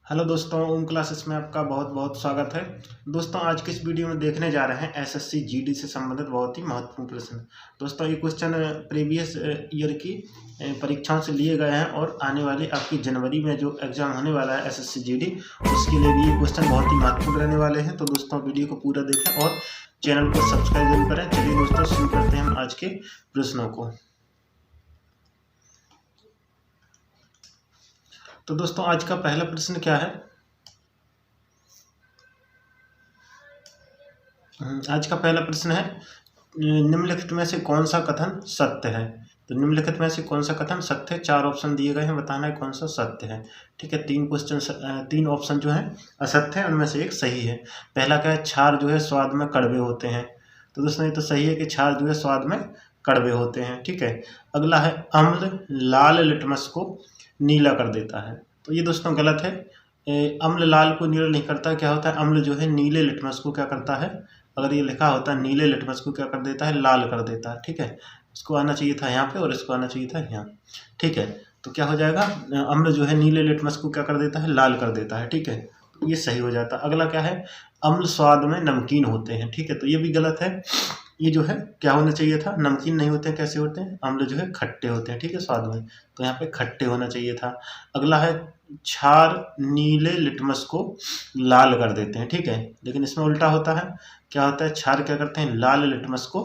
Hello दोस्तों, ओम classes में आपका बहुत बहुत स्वागत है। दोस्तों, आज के इस वीडियो में देखने जा रहे हैं एसएससी जीडी से संबंधित बहुत ही महत्वपूर्ण प्रश्न। दोस्तों, ये क्वेश्चन प्रीवियस ईयर की परीक्षाओं से लिए गए हैं और आने वाली आपकी जनवरी में जो एग्जाम होने वाला है एसएससी जीडी, उसके लिए भी ये क्वेश्चन बहुत ही महत्वपूर्ण रहने वाले हैं। तो दोस्तों, वीडियो को पूरा देखें और चैनल को सब्सक्राइब जरूर करें। चलिए दोस्तों, शुरू करते हैं हम आज के प्रश्नों को। तो दोस्तों, आज का पहला प्रश्न क्या है? आज का पहला प्रश्न है, निम्नलिखित में से कौन सा कथन सत्य है? तो निम्नलिखित में से कौन सा कथन सत्य है? 4 ऑप्शन दिए गए हैं, बताना है कौन सा सत्य है। ठीक है, 3 ऑप्शन जो हैं असत्य है, उनमें से एक सही है। पहला क्या है? क्षार जो है स्वाद में कड़वे होते हैं। तो दोस्तों, ये तो सही है कि क्षार जो है स्वाद में कड़वे होते हैं। ठीक है, अगला है, अम्ल लाल लिटमस को नीला कर देता है। तो ये दोस्तों गलत है। अम्ल लाल को नीला नहीं करता। क्या होता है? अम्ल जो है नीले लिटमस को क्या करता है? अगर ये लिखा होता है नीले लिटमस को क्या कर देता है? लाल कर देता है। ठीक है, इसको आना चाहिए था यहाँ पे और इसको आना चाहिए था यहाँ। ठीक है, तो क्या हो जाएगा? अम्ल जो है नीले लिटमस को क्या कर देता है? लाल कर देता है। ठीक है, तो ये सही हो जाता है। अगला क्या है? अम्ल स्वाद में नमकीन होते हैं। ठीक है, तो ये भी गलत है। ये जो है क्या होना चाहिए था? नमकीन नहीं होते हैं। कैसे होते हैं? अम्ल जो है खट्टे होते हैं। ठीक है, स्वाद में, तो यहाँ पे खट्टे होना चाहिए था। अगला है, क्षार नीले लिटमस को लाल कर देते हैं। ठीक है, लेकिन इसमें उल्टा होता है। क्या होता है? क्षार क्या करते हैं? लाल लिटमस को,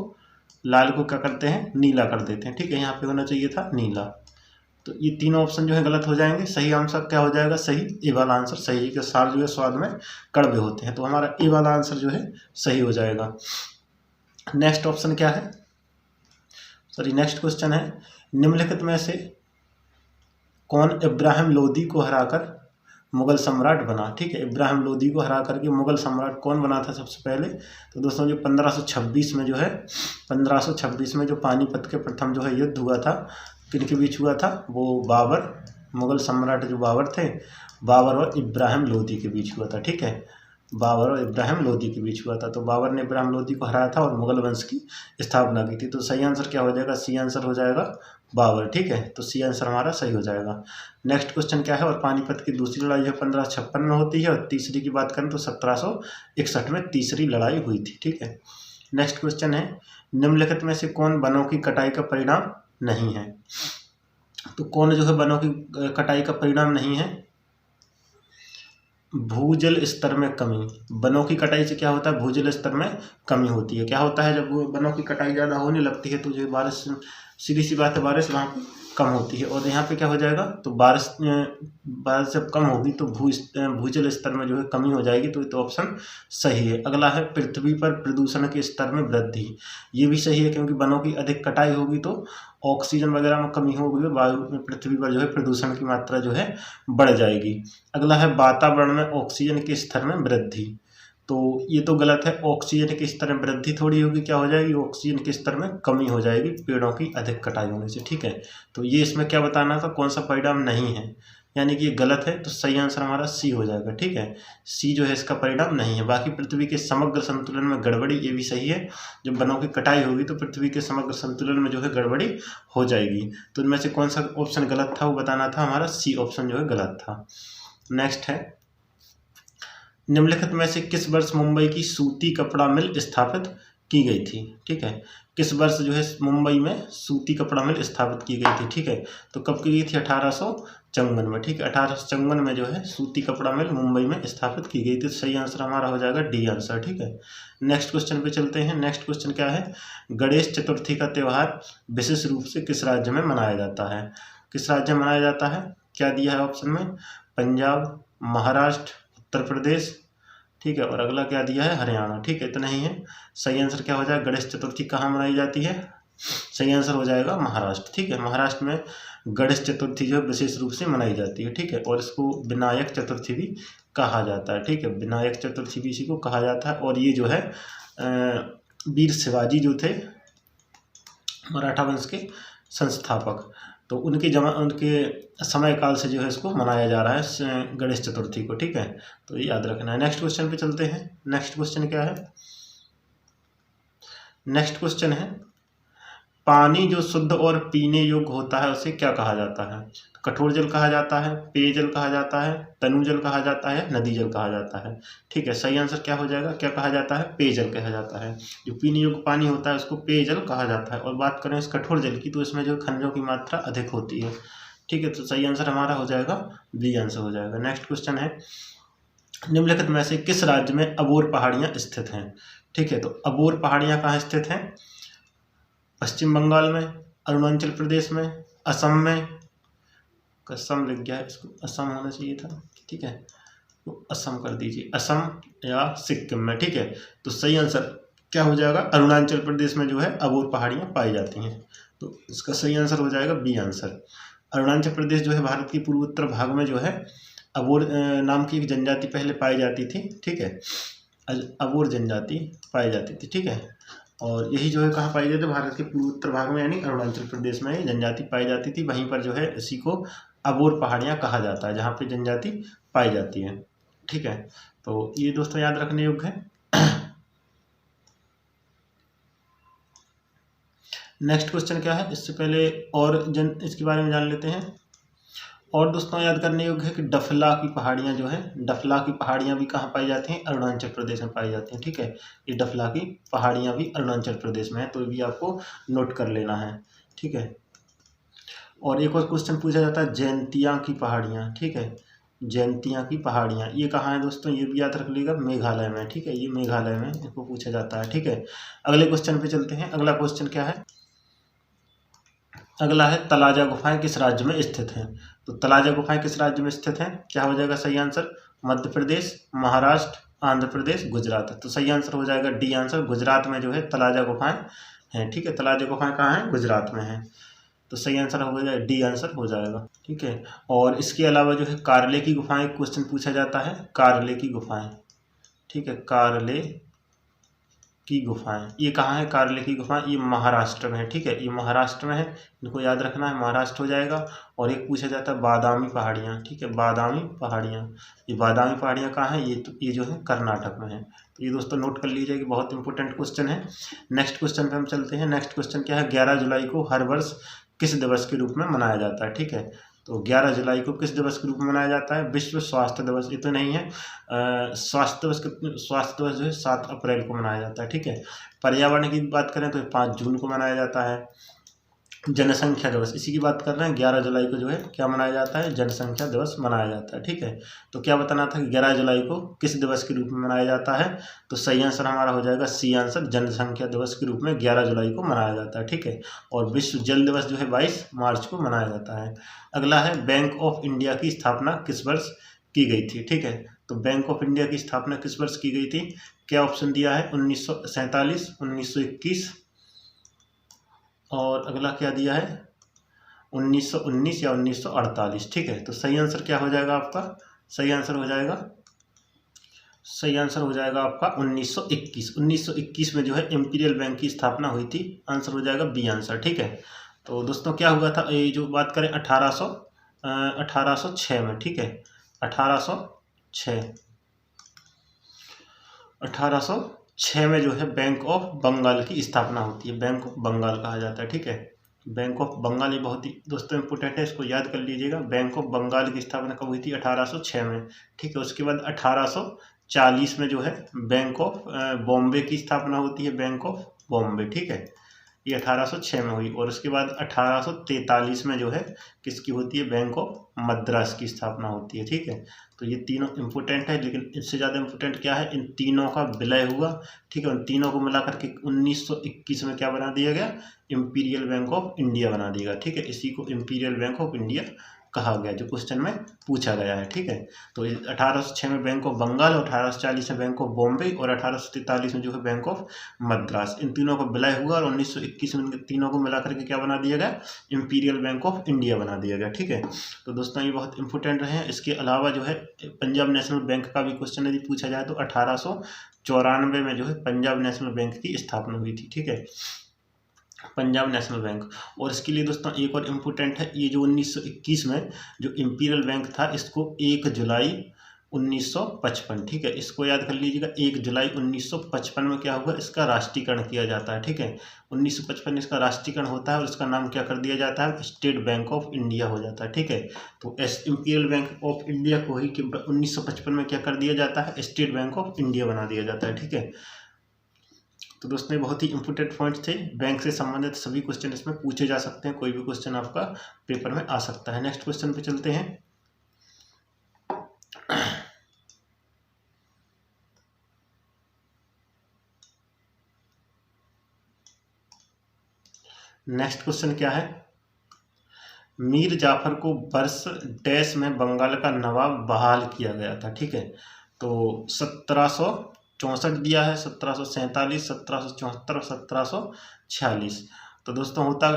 लाल को क्या करते हैं? नीला कर देते हैं। ठीक है, यहाँ पे होना चाहिए था नीला। तो ये तीनों ऑप्शन जो है गलत हो जाएंगे। सही आंसर क्या हो जाएगा? सही ए वाला आंसर सही है कि क्षार जो है स्वाद में कड़वे होते हैं। तो हमारा ए वाला आंसर जो है सही हो जाएगा। नेक्स्ट ऑप्शन क्या है? नेक्स्ट क्वेश्चन है, निम्नलिखित में से कौन इब्राहिम लोदी को हराकर मुगल सम्राट बना? ठीक है, इब्राहिम लोदी को हरा करके मुगल सम्राट कौन बना था सबसे पहले? तो दोस्तों, जो 1526 में जो है 1526 में जो पानीपत के प्रथम जो है युद्ध हुआ था, किनके बीच हुआ था? वो बाबर, मुगल सम्राट जो बाबर थे, बाबर और इब्राहिम लोदी के बीच हुआ था। ठीक है, बाबर और इब्राहिम लोदी के बीच हुआ था। तो बाबर ने इब्राहिम लोदी को हराया था और मुगल वंश की स्थापना की थी। तो सही आंसर क्या हो जाएगा? सी आंसर हो जाएगा बाबर। ठीक है, तो सी आंसर हमारा सही हो जाएगा। नेक्स्ट क्वेश्चन क्या है? और पानीपत की दूसरी लड़ाई है 1556 में होती है और तीसरी की बात करें तो 1761 में तीसरी लड़ाई हुई थी। ठीक है, नेक्स्ट क्वेश्चन है, निम्नलिखित में से कौन वनों की कटाई का परिणाम नहीं है? तो कौन जो है वनों की कटाई का परिणाम नहीं है? भूजल स्तर में कमी। वनों की कटाई से क्या होता है? भूजल स्तर में कमी होती है। क्या होता है? जब वनों की कटाई ज़्यादा होने लगती है तो जो बारिश, सीधी सी बात है, बारिश वहाँ पे कम होती है। और यहाँ पे क्या हो जाएगा? तो बारिश जब कम होगी तो भूजल स्तर में जो है कमी हो जाएगी। तो ये तो ऑप्शन सही है। अगला है, पृथ्वी पर प्रदूषण के स्तर में वृद्धि। ये भी सही है, क्योंकि वनों की अधिक कटाई होगी तो ऑक्सीजन वगैरह में कमी होगी, वायु में, पृथ्वी पर जो है प्रदूषण की मात्रा जो है बढ़ जाएगी। अगला है, वातावरण में ऑक्सीजन के स्तर में वृद्धि। तो ये तो गलत है। ऑक्सीजन के स्तर में वृद्धि थोड़ी होगी, क्या हो जाएगी? ऑक्सीजन के स्तर में कमी हो जाएगी पेड़ों की अधिक कटाई होने से। ठीक है, तो ये इसमें क्या बताना था? कौन सा परिणाम नहीं है, यानी कि ये गलत है। तो सही आंसर हमारा सी हो जाएगा। ठीक है, सी जो है इसका परिणाम नहीं है। बाकी पृथ्वी के समग्र संतुलन में गड़बड़ी, ये भी सही है। जब वनों की कटाई होगी तो पृथ्वी के समग्र संतुलन में जो है गड़बड़ी हो जाएगी। तो इनमें से कौन सा ऑप्शन गलत था वो बताना था। हमारा सी ऑप्शन जो है गलत था। नेक्स्ट है, निम्नलिखित में से किस वर्ष मुंबई की सूती कपड़ा मिल स्थापित की गई थी? ठीक है, किस वर्ष जो है मुंबई में सूती कपड़ा मिल स्थापित की गई थी? ठीक है, तो कब की गई थी? 1854 में। ठीक है, 1854 में जो है सूती कपड़ा मिल मुंबई में स्थापित की गई थी। तो सही आंसर हमारा हो जाएगा डी आंसर। ठीक है, नेक्स्ट क्वेश्चन पे चलते हैं। नेक्स्ट क्वेश्चन क्या है? गणेश चतुर्थी का त्यौहार विशेष रूप से किस राज्य में मनाया जाता है? किस राज्य में मनाया जाता है? क्या दिया है ऑप्शन में? पंजाब, महाराष्ट्र, उत्तर प्रदेश। ठीक है, और अगला क्या दिया है? हरियाणा। ठीक है, इतना ही है। सही आंसर क्या हो जाएगा? गणेश चतुर्थी कहाँ मनाई जाती है? सही आंसर हो जाएगा महाराष्ट्र। ठीक है, महाराष्ट्र में गणेश चतुर्थी जो है विशेष रूप से मनाई जाती है। ठीक है, और इसको विनायक चतुर्थी भी कहा जाता है। ठीक है, विनायक चतुर्थी भी इसी को कहा जाता है। और ये जो है वीर शिवाजी जो थे मराठा वंश के संस्थापक, तो उनके समय काल से जो है इसको मनाया जा रहा है गणेश चतुर्थी को। ठीक है, तो ये याद रखना है। नेक्स्ट क्वेश्चन पे चलते हैं। नेक्स्ट क्वेश्चन क्या है? नेक्स्ट क्वेश्चन है, पानी जो शुद्ध और पीने योग्य होता है उसे क्या कहा जाता है? कठोर जल कहा जाता है, पेयजल कहा जाता है, तनु जल कहा जाता है, नदी जल कहा जाता है। ठीक है, सही आंसर क्या हो जाएगा, क्या कहा जाता है, पेयजल कहा जाता है। जो पीने योग्य पानी होता है उसको पेयजल कहा जाता है। और बात करें इस कठोर जल की तो इसमें जो खनिजों की मात्रा अधिक होती है। ठीक है, तो सही आंसर हमारा हो जाएगा बी आंसर हो जाएगा। नेक्स्ट क्वेश्चन है, निम्नलिखित में से किस राज्य में अबोर पहाड़ियां स्थित हैं। ठीक है, तो अबोर पहाड़ियां कहाँ स्थित हैं, पश्चिम बंगाल में, अरुणाचल प्रदेश में, असम में, असम लिख गया है, इसको असम होना चाहिए था। ठीक है, तो असम कर दीजिए, असम या सिक्किम में। ठीक है, तो सही आंसर क्या हो जाएगा, अरुणाचल प्रदेश में जो है अबोर पहाड़ियां पाई जाती हैं। तो इसका सही आंसर हो जाएगा बी आंसर। अरुणाचल प्रदेश जो है भारत की पूर्वोत्तर भाग में जो है अबोर नाम की एक जनजाति पहले पाई जाती थी। ठीक है, अबोर जनजाति पाई जाती थी। ठीक है, और यही जो है कहाँ पाई जाती है, भारत के पूर्वोत्तर भाग में यानी अरुणाचल प्रदेश में ये जनजाति पाई जाती थी। वहीं पर जो है इसी को अबोर पहाड़ियाँ कहा जाता है, जहाँ पे जनजाति पाई जाती है। ठीक है, तो ये दोस्तों याद रखने योग्य है। नेक्स्ट क्वेश्चन क्या है, इससे पहले और इसके बारे में जान लेते हैं। और दोस्तों याद करने योग्य है कि डफला की पहाड़ियाँ जो है, डफला की पहाड़ियाँ भी कहाँ पाई जाती हैं, अरुणाचल प्रदेश में पाई जाती हैं। ठीक है, ये डफला की पहाड़ियाँ भी अरुणाचल प्रदेश में है, तो ये भी आपको नोट कर लेना है। ठीक है, और एक और क्वेश्चन पूछा जाता है, जयंतिया की पहाड़ियाँ। ठीक है, जयंतिया की पहाड़ियाँ ये कहाँ है दोस्तों, ये भी याद रख लीजिएगा, मेघालय में। ठीक है, ये मेघालय में इसको पूछा जाता है। ठीक है, अगले क्वेश्चन पे चलते हैं। अगला क्वेश्चन क्या है, अगला है, तलाजा गुफाएं किस राज्य में स्थित हैं। तो तलाजा गुफाएं किस राज्य में स्थित हैं, क्या हो जाएगा सही आंसर, मध्य प्रदेश, महाराष्ट्र, आंध्र प्रदेश, गुजरात। तो सही आंसर हो जाएगा डी आंसर, गुजरात में जो है तलाजा गुफाएं हैं। ठीक है, तलाजा गुफाएं कहाँ हैं, गुजरात में हैं। तो सही आंसर हो जाएगा डी आंसर हो जाएगा। ठीक है, और इसके अलावा जो है कारले की गुफाएं क्वेश्चन पूछा जाता है, कारले की गुफाएं। ठीक है, कारले की गुफाएं ये कहाँ है, कारले की गुफाएं ये महाराष्ट्र में है। ठीक है, ये महाराष्ट्र में है, इनको याद रखना है, महाराष्ट्र हो जाएगा। और एक पूछा जाता है बादामी पहाड़ियाँ। ठीक है, बादामी पहाड़ियाँ, ये बादामी पहाड़ियाँ कहाँ है, ये जो है कर्नाटक में है। तो ये दोस्तों नोट कर लीजिए कि बहुत इंपॉर्टेंट क्वेश्चन है। नेक्स्ट क्वेश्चन पे हम चलते हैं। नेक्स्ट क्वेश्चन क्या है, 11 जुलाई को हर वर्ष किस दिवस के रूप में मनाया जाता है। ठीक है, तो 11 जुलाई को किस दिवस के रूप में मनाया जाता है, विश्व स्वास्थ्य दिवस। ये तो नहीं है, स्वास्थ्य दिवस जो है 7 अप्रैल को मनाया जाता है। ठीक है, पर्यावरण की बात करें तो 5 जून को मनाया जाता है। जनसंख्या दिवस इसी की बात कर रहे हैं, 11 जुलाई को जो है क्या मनाया जाता है, जनसंख्या दिवस मनाया जाता है। ठीक है, तो क्या बताना था कि 11 जुलाई को किस दिवस के रूप में मनाया जाता है। तो सही आंसर हमारा हो जाएगा सी आंसर, जनसंख्या दिवस के रूप में 11 जुलाई को मनाया जाता है। ठीक है, और विश्व जल दिवस जो है 22 मार्च को मनाया जाता है। अगला है, बैंक ऑफ इंडिया की स्थापना किस वर्ष की गई थी। ठीक है, तो बैंक ऑफ इंडिया की स्थापना किस वर्ष की गई थी, क्या ऑप्शन दिया है, 1947, 1921 और अगला क्या दिया है 1919 या 1948। ठीक है, तो सही आंसर क्या हो जाएगा आपका, सही आंसर हो जाएगा आपका 1921। 1921 में जो है इंपीरियल बैंक की स्थापना हुई थी, आंसर हो जाएगा बी आंसर। ठीक है, तो दोस्तों क्या हुआ था, ये जो बात करें 1806 में। ठीक है, 1806 में जो है बैंक ऑफ बंगाल की स्थापना होती है, बैंक ऑफ बंगाल कहा जाता है। ठीक है, बैंक ऑफ बंगाल ये बहुत ही दोस्तों इंपोर्टेंट है, इसको याद कर लीजिएगा। बैंक ऑफ बंगाल की स्थापना कब हुई थी, 1806 में। ठीक है, उसके बाद 1840 में जो है बैंक ऑफ बॉम्बे की स्थापना होती है, बैंक ऑफ बॉम्बे। ठीक है, ये 1806 में हुई। और उसके बाद 1843 में जो है किसकी होती है, बैंक ऑफ मद्रास की स्थापना होती है। ठीक है, तो ये तीनों इंपॉर्टेंट है, लेकिन इससे ज़्यादा इंपॉर्टेंट क्या है, इन तीनों का विलय हुआ। ठीक है, उन तीनों को मिलाकर के 1921 में क्या बना दिया गया, इंपीरियल बैंक ऑफ इंडिया बना दिया गया। ठीक है, इसी को इंपीरियल बैंक ऑफ इंडिया कहा गया, जो क्वेश्चन में पूछा गया है। ठीक है, तो 1806 में बैंक ऑफ बंगाल, और 1840 में बैंक ऑफ बॉम्बे, और 1843 में जो है बैंक ऑफ मद्रास, इन तीनों का विलय हुआ और 1921 में तीनों को मिलाकर के क्या बना दिया गया, इंपीरियल बैंक ऑफ इंडिया बना दिया गया। ठीक है, तो दोस्तों ये बहुत इंपॉर्टेंट रहे हैं। इसके अलावा जो है पंजाब नेशनल बैंक का भी क्वेश्चन यदि पूछा जाए तो 1894 में जो है पंजाब नेशनल बैंक की स्थापना हुई थी। ठीक है, पंजाब नेशनल बैंक। और इसके लिए दोस्तों एक और इम्पोर्टेंट है, ये जो 1921 में जो इंपीरियल बैंक था, इसको 1 जुलाई 1955, ठीक है, इसको याद कर लीजिएगा। 1 जुलाई 1955 में क्या होगा, इसका राष्ट्रीयकरण किया जाता है, ठीक है। 1955 इसका राष्ट्रीयकरण होता है और इसका नाम क्या कर दिया जाता है, स्टेट बैंक ऑफ इंडिया हो जाता है, ठीक है। तो इंपीरियल बैंक ऑफ इंडिया को ही 1955 में क्या कर दिया जाता है, स्टेट बैंक ऑफ इंडिया बना दिया जाता है, ठीक है। तो दोस्तों ये बहुत ही इंपॉर्टेंट पॉइंट्स थे, बैंक से संबंधित सभी क्वेश्चन इसमें पूछे जा सकते हैं, कोई भी क्वेश्चन आपका पेपर में आ सकता है। नेक्स्ट क्वेश्चन पे चलते हैं। नेक्स्ट क्वेश्चन क्या है, मीर जाफर को वर्ष डैश में बंगाल का नवाब बहाल किया गया था, ठीक है। तो 1764 दिया है, 1747, 1774, 1746। तो दोस्तों होता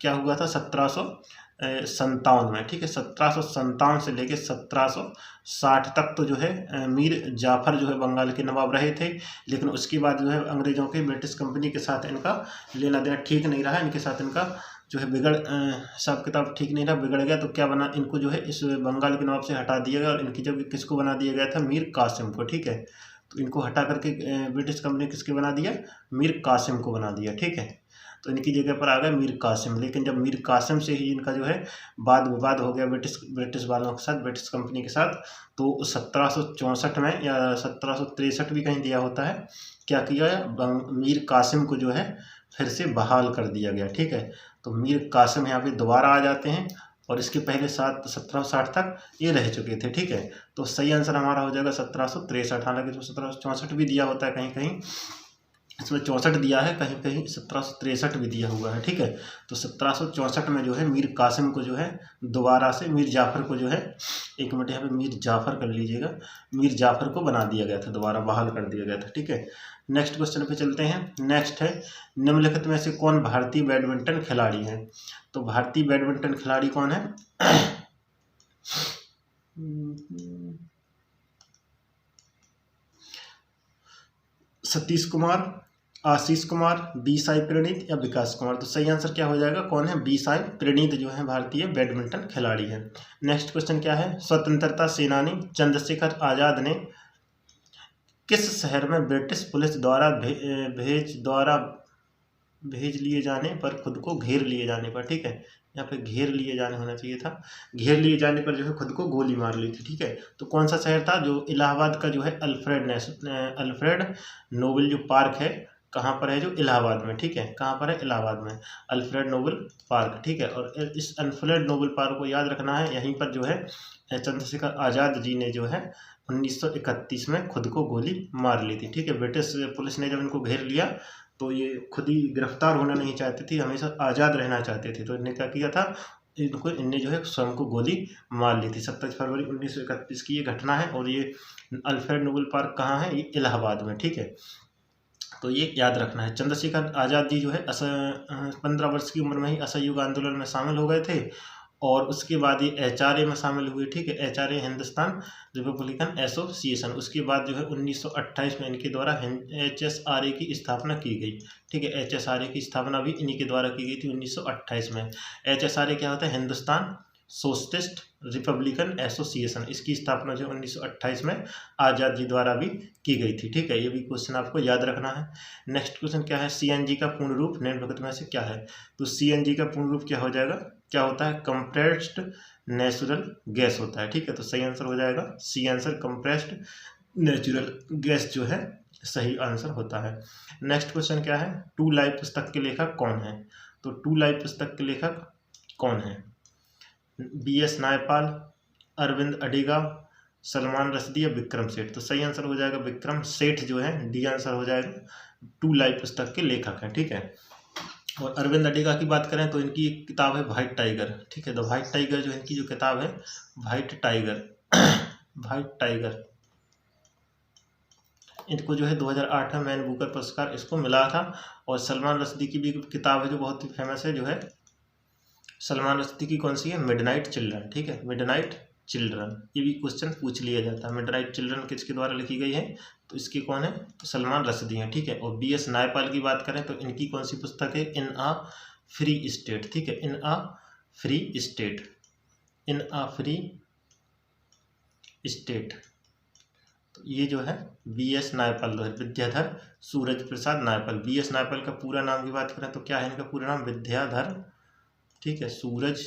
क्या हुआ था, 1757 में, ठीक है। 1757 से लेके 1760 तक तो जो है मीर जाफर जो है बंगाल के नवाब रहे थे, लेकिन उसके बाद जो है अंग्रेजों के, ब्रिटिश कंपनी के साथ इनका लेना देना ठीक नहीं रहा, इनके साथ इनका जो है हिसाब किताब ठीक नहीं रहा, बिगड़ गया। तो क्या बना, इनको जो है इस बंगाल के नवाब से हटा दिया गया और इनकी जगह किसको बना दिया गया था, मीर कासिम को, ठीक है। तो इनको हटा करके ब्रिटिश कंपनी किसके बना दिया, मीर कासिम को बना दिया, ठीक है। तो इनकी जगह पर आ गए मीर कासिम। लेकिन जब मीर कासिम से ही इनका जो है वाद विवाद हो गया ब्रिटिश वालों के साथ, ब्रिटिश कंपनी के साथ, तो 1764 में या 1763 भी कहीं दिया होता है, क्या किया, मीर कासिम को जो है फिर से बहाल कर दिया गया, ठीक है। तो मीर कासिम यहाँ पे दोबारा आ जाते हैं और इसके पहले 1760 तक ये रह चुके थे, ठीक है। तो सही आंसर हमारा हो जाएगा 1763। हालांकि तो 1764 भी दिया होता है कहीं कहीं, इसमें 64 दिया है, कहीं कहीं 1763 भी दिया हुआ है, ठीक है। तो 1764 में जो है मीर कासिम को जो है दोबारा से मीर जाफर को जो है, एक मिनट यहाँ पे मीर जाफर कर लीजिएगा, मीर जाफर को बना दिया गया था, दोबारा बहाल कर दिया गया था, ठीक है। नेक्स्ट क्वेश्चन पे चलते हैं। नेक्स्ट है, निम्नलिखित में से कौन भारतीय बैडमिंटन खिलाड़ी है। तो भारतीय बैडमिंटन खिलाड़ी कौन है, सतीश कुमार, आशीष कुमार, बी साई प्रणीत या विकास कुमार। तो सही आंसर क्या हो जाएगा, कौन है, बी साई प्रणीत जो है भारतीय बैडमिंटन खिलाड़ी है। नेक्स्ट क्वेश्चन क्या है, स्वतंत्रता सेनानी चंद्रशेखर आजाद ने किस शहर में ब्रिटिश पुलिस द्वारा भेज लिए जाने पर, खुद को घेर लिए जाने पर, ठीक है, यहाँ पे घेर लिए जाने होना चाहिए था, घेर लिए जाने पर जो है खुद को गोली मार ली थी, ठीक है। तो कौन सा शहर था, जो इलाहाबाद का जो है अल्फ्रेड नोबल जो पार्क है, कहाँ पर है, जो इलाहाबाद में, ठीक है, कहाँ पर है, इलाहाबाद में, अल्फ्रेड नोबल पार्क, ठीक है। और इस अल्फ्रेड नोबल पार्क को याद रखना है, यहीं पर जो है चंद्रशेखर आज़ाद जी ने जो है 1931 में खुद को गोली मार ली थी, ठीक है। ब्रिटिश पुलिस ने जब इनको घेर लिया तो ये खुद ही गिरफ्तार होना नहीं चाहते थे, हमेशा आज़ाद रहना चाहते थे। तो इन्हें क्या किया था, इनने जो है स्वयं को गोली मार ली थी। 27 फरवरी 1931 की ये घटना है और ये अल्फ्रेड नोबल पार्क कहाँ है, ये इलाहाबाद में, ठीक है। तो ये याद रखना है। चंद्रशेखर आज़ाद जी जो है 15 वर्ष की उम्र में ही असहयोग आंदोलन में शामिल हो गए थे और उसके बाद ये HRA में शामिल हुए, ठीक है, HRA हिंदुस्तान रिपब्लिकन एसोसिएशन। उसके बाद जो है 1928 में इनके द्वारा HSRA की स्थापना की गई, ठीक है। HSRA की स्थापना भी इन्हीं के द्वारा की गई थी 1928 में। HSRA क्या होता है, हिंदुस्तान सोशलिस्ट रिपब्लिकन एसोसिएशन, इसकी स्थापना जो 1928 में आज़ाद जी द्वारा भी की गई थी, ठीक है। ये भी क्वेश्चन आपको याद रखना है। नेक्स्ट क्वेश्चन क्या है, CNG का पूर्ण रूप निम्नलिखित में से क्या है। तो CNG का पूर्ण रूप क्या हो जाएगा, क्या होता है, कंप्रेस्ड नेचुरल गैस होता है, ठीक है। तो सही आंसर हो जाएगा C answer, compressed natural gas जो है सही आंसर होता है। नेक्स्ट क्वेश्चन क्या है, टू लाइफ पुस्तक के लेखक कौन है। तो टू लाइफ पुस्तक के लेखक कौन है, BS नायपाल, अरविंद अडिगा, सलमान रश्दी या विक्रम सेठ। तो सही आंसर हो जाएगा विक्रम सेठ जो है, डी आंसर हो जाएगा, टू लाइफ पुस्तक के लेखक हैं, ठीक है। और अरविंद अडिगा की बात करें तो इनकी एक किताब है व्हाइट टाइगर, ठीक है। तो व्हाइट टाइगर जो इनकी जो किताब है, व्हाइट टाइगर व्हाइट टाइगर, इनको जो है 2008 में मैन बुकर पुरस्कार इसको मिला था। और सलमान रश्दी की भी किताब है जो बहुत ही फेमस है, जो है सलमान रश्दी की कौन सी है, मिडनाइट चिल्ड्रन, ठीक है, मिडनाइट चिल्ड्रन। ये भी क्वेश्चन पूछ लिया जाता है, मिडनाइट चिल्ड्रन किसके द्वारा लिखी गई है, तो इसकी कौन है, तो सलमान रश्दी हैं, ठीक है। और BS नायपाल की बात करें तो इनकी कौन सी पुस्तक है, इन आ फ्री स्टेट, ठीक है, इन आ फ्री स्टेट, इन आ फ्री स्टेट, तो ये जो है BS नायपल है, विद्याधर सूरज प्रसाद नायपल। BS नायपल का पूरा नाम की बात करें तो क्या है इनका पूरा नाम? विद्याधर, ठीक है, सूरज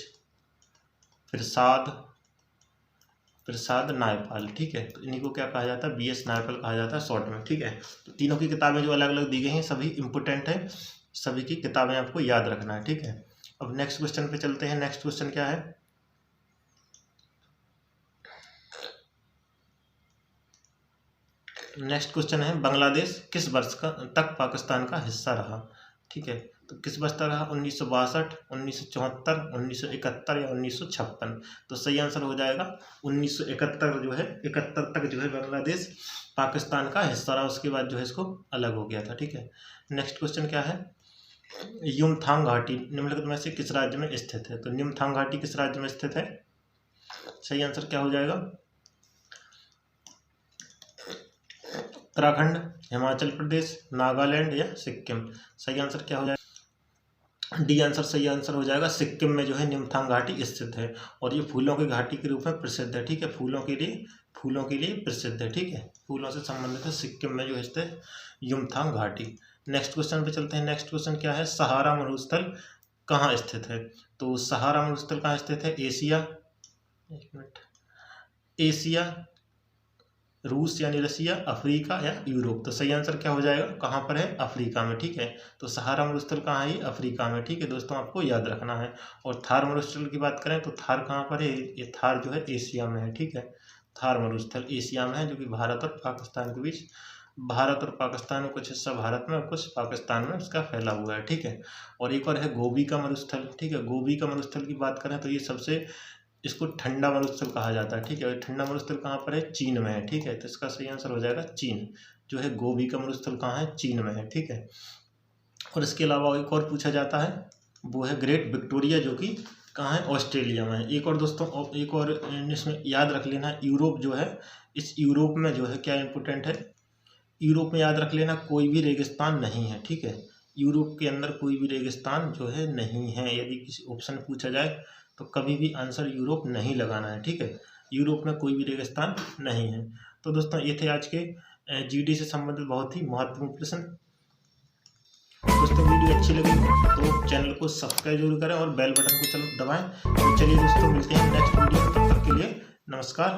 प्रसाद नायपाल, ठीक है। तो इन्हीं को क्या कहा जाता है? BS नायपाल कहा जाता है शॉर्ट में, ठीक है। तो तीनों की किताबें जो अलग अलग दी गई हैं सभी इंपॉर्टेंट है, सभी की किताबें आपको याद रखना है, ठीक है। अब नेक्स्ट क्वेश्चन पे चलते हैं। नेक्स्ट क्वेश्चन क्या है? नेक्स्ट क्वेश्चन है बांग्लादेश किस वर्ष तक पाकिस्तान का हिस्सा रहा? ठीक है, तो किस वर्ष तक रहा? 1962, 1974, 1971 या 1956? तो सही आंसर हो जाएगा 1971 जो है, 71 तक जो है बांग्लादेश पाकिस्तान का हिस्सा रहा, उसके बाद जो है इसको अलग हो गया था, ठीक है। नेक्स्ट क्वेश्चन क्या है? युमथांग घाटी निम्नलिखित में से किस राज्य में स्थित है? तो युमथांग घाटी किस राज्य में स्थित है? सही आंसर क्या हो जाएगा? उत्तराखंड, हिमाचल प्रदेश, नागालैंड या सिक्किम? सही आंसर क्या हो जाएगा? डी आंसर सही आंसर हो जाएगा। सिक्किम में जो है युमथांग घाटी स्थित है और ये फूलों की घाटी के रूप में प्रसिद्ध है, ठीक है। फूलों के लिए प्रसिद्ध है, ठीक है। फूलों से संबंधित है, सिक्किम में जो स्थित युमथांग घाटी। नेक्स्ट क्वेश्चन पे चलते हैं। नेक्स्ट क्वेश्चन क्या है? सहारा मरुस्थल कहाँ स्थित है? तो सहारा मरुस्थल कहाँ स्थित है? एशिया, एक मिनट, एशिया, रूस यानी रसिया, अफ्रीका या यूरोप? तो सही आंसर क्या हो जाएगा? कहाँ पर है? अफ्रीका में, ठीक है। तो सहारा मरुस्थल कहाँ है? अफ्रीका में, ठीक है दोस्तों, आपको याद रखना है। और थार मरुस्थल की बात करें तो थार कहाँ पर है? ये थार जो है एशिया में है, ठीक है। थार मरुस्थल एशिया में है, जो कि भारत और पाकिस्तान के बीच, भारत और पाकिस्तान में कुछ हिस्सा भारत में और कुछ पाकिस्तान में उसका फैला हुआ है, ठीक है। और एक और है गोबी का मरुस्थल, ठीक है। गोबी का मरुस्थल की बात करें तो ये सबसे, इसको ठंडा मरुस्थल कहा जाता है, ठीक है। ठंडा मरुस्थल कहाँ पर है? चीन में है, ठीक है। तो इसका सही आंसर हो जाएगा चीन। जो है गोबी का मरुस्थल कहाँ है? चीन में है, ठीक है। और इसके अलावा एक और पूछा जाता है, वो है ग्रेट विक्टोरिया, जो कि कहाँ है? ऑस्ट्रेलिया में है। एक और दोस्तों, एक और इसमें याद रख लेना, यूरोप जो है, इस यूरोप में जो है क्या इंपॉर्टेंट है? यूरोप में याद रख लेना कोई भी रेगिस्तान नहीं है, ठीक है। यूरोप के अंदर कोई भी रेगिस्तान जो है नहीं है। यदि किसी ऑप्शन पूछा जाए तो कभी भी आंसर यूरोप नहीं लगाना है, ठीक है। यूरोप में कोई भी रेगिस्तान नहीं है। तो दोस्तों ये थे आज के जीडी से संबंधित बहुत ही महत्वपूर्ण प्रश्न। दोस्तों वीडियो अच्छी लगी तो चैनल को सब्सक्राइब जरूर करें और बेल बटन को दबाएं। तो चलिए दोस्तों मिलते हैं नेक्स्ट वीडियो में, तब तक के लिए नमस्कार।